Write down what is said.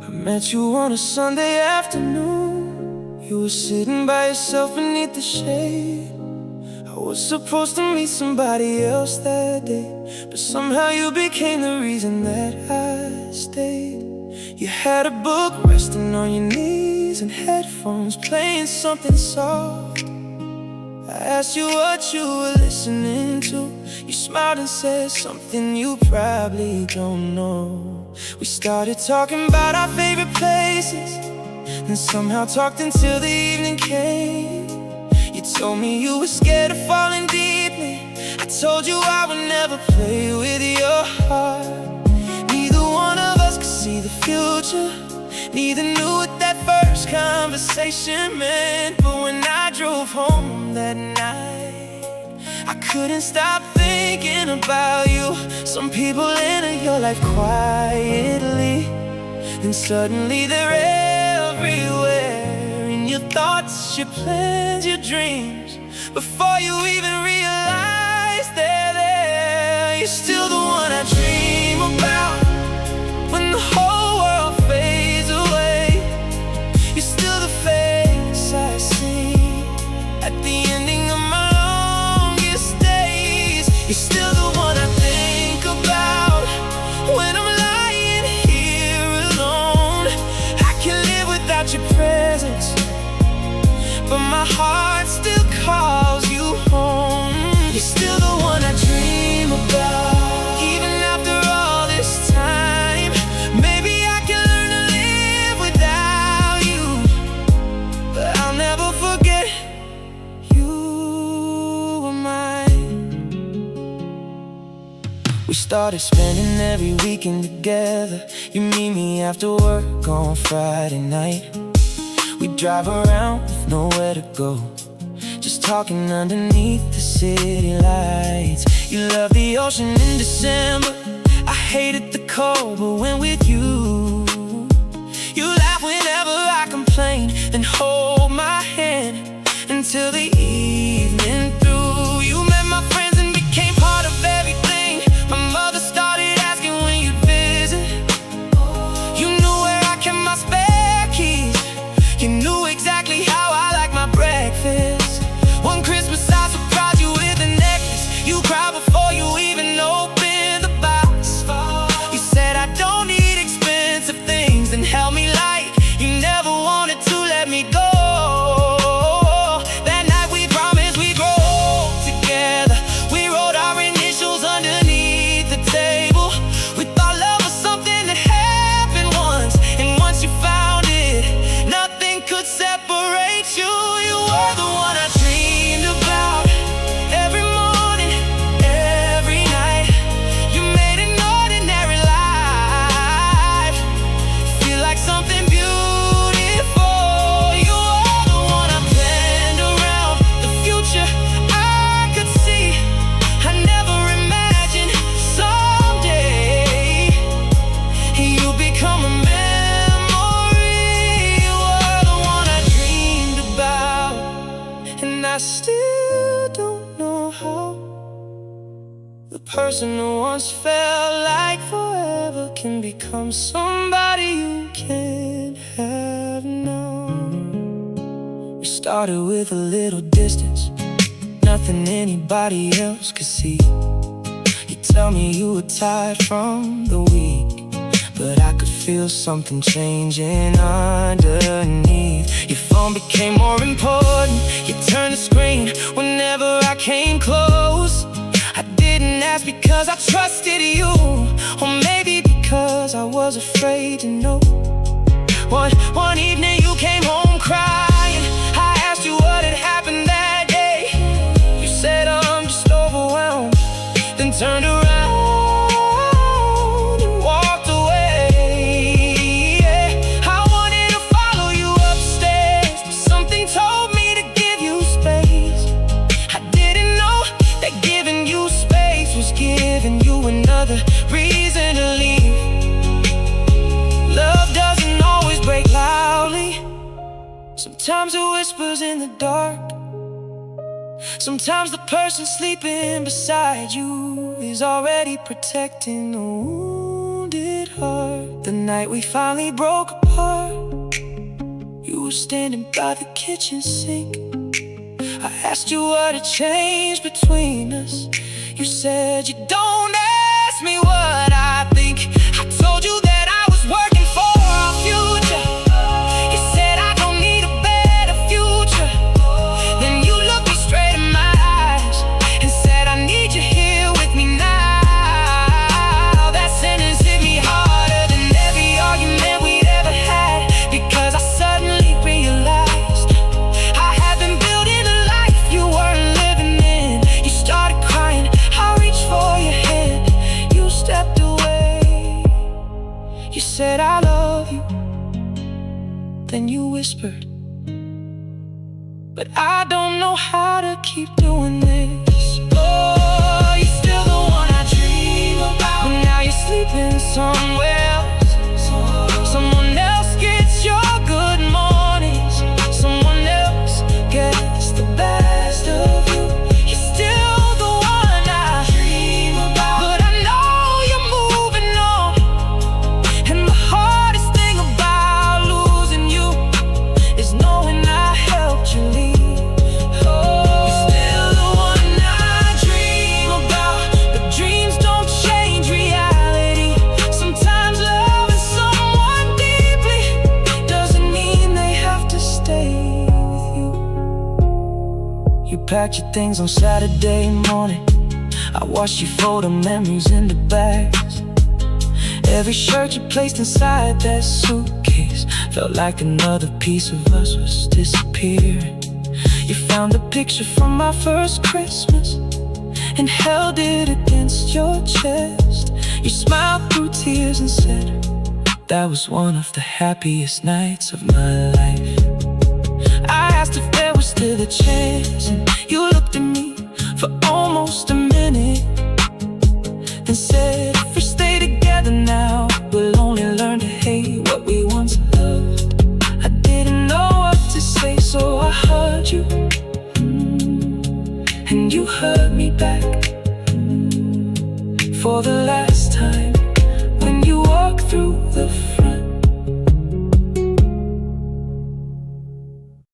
I met you on a Sunday afternoon. You were sitting by yourself beneath the shade. I was supposed to meet somebody else that day, but somehow you became the reason that I stayed. You had a book resting on your knees and headphones playing something soft. I asked you what you were listening to. You smiled and said something you probably don't know. We started talking about our favorite places, and somehow talked until the evening came. You told me you were scared of falling deeply. I told you I would never play with your heart. Neither one of us could see the future. Neither knew what that first conversation meant. But when I drove home that night, I couldn't stop thinking about you. Some people enter your life quietly, then suddenly they're everywhere. In your thoughts, your plans, your dreams. Before you even realize they're there, you're still the one I dream about. When the whole world fades away, you're still the face I see at the ending of my longest days. You're still the one I think about when I'm lying here alone. I can live without your presence, but my heart still calls you home. You're still the one I dream about. Even after all this time, maybe I can learn to live without you, but I'll never forget you were mine. We started spending every weekend together. You meet me after work on Friday night. We drive around with nowhere to go, just talking underneath the city lights. You love the ocean in December. I hated the cold, but when with you, you laugh whenever I complain, then hold my hand until the evening through. You met my friends and became part of everything. My mother started asking when you'd visit. You knew where I kept my spare keys. You knew exactly how I like my breakfast. One Christmas I surprised you with a necklace. You cried before you even opened the box. You said I don't need expensive things, and held me like you never wanted to let me go. That night we promised we'd grow together. We wrote our initials underneath the table. We thought love was something that happened once, and once you found it, nothing could separate you. You were the one I dreamed about. Every morning, every night, you made an ordinary life feel like something beautiful. You are the one I planned around. The future I could see. I never imagined someday you become a memory. You were the one I dreamed about, and I still don't know how the person who once felt like forever can become somebody you can't have now. We started with a little distance, nothing anybody else could see. You tell me you were tired from the week, but I could feel something changing underneath. Your phone became more important. You turned the screen whenever I came close. I didn't ask because I trusted you, or maybe because I was afraid to know. One evening you came home crying. I asked you what had happened that day. You said I'm just overwhelmed, then turned around and walked away. I wanted to follow you upstairs, but something told me to give you space. I didn't know that giving you space was giving you another reason to leave. Love doesn't always break loudly. Sometimes it whispers in the dark. Sometimes the person sleeping beside you is already protecting a wounded heart. The night we finally broke apart, you were standing by the kitchen sink. I asked you what had changed between us. You said you don't ask me what I think. I told you that I was working for our future. You said I don't need a better future. Then you looked me straight in my eyes and said I need you here with me now. That sentence hit me harder than every argument we'd ever had, because I suddenly realized I had been building a life you weren't living in. You started crying, I reached for your hand, you stepped away. You said I love you, then you whispered, but I don't know how to keep doing this. Oh, you're still the one I dream about, but now you're sleeping somewhere else. Someone else gets your good mornings, someone else gets the best of you. You're still the one I dream about, but I know you're moving on. And the hardest thing about losing you is knowing I helped you leave. Oh, you're still the one I dream about, but dreams don't change reality. Sometimes loving someone deeply doesn't mean they have to stay with you. You packed your things on Saturday morning. I watched you fold the memories into bags. Every shirt you placed inside that suitcase felt like another piece of us was disappearing. You found a picture from our first Christmas and held it against your chest. You smiled through tears and said, that was one of the happiest nights of my life. I asked if there was still a chance, and you looked at me for almost a minute, then said, if we stay together now, we'll only learn to hate what we once loved. I didn't know what to say, so I hugged you, and you hugged me back. For the last time, when you walked through the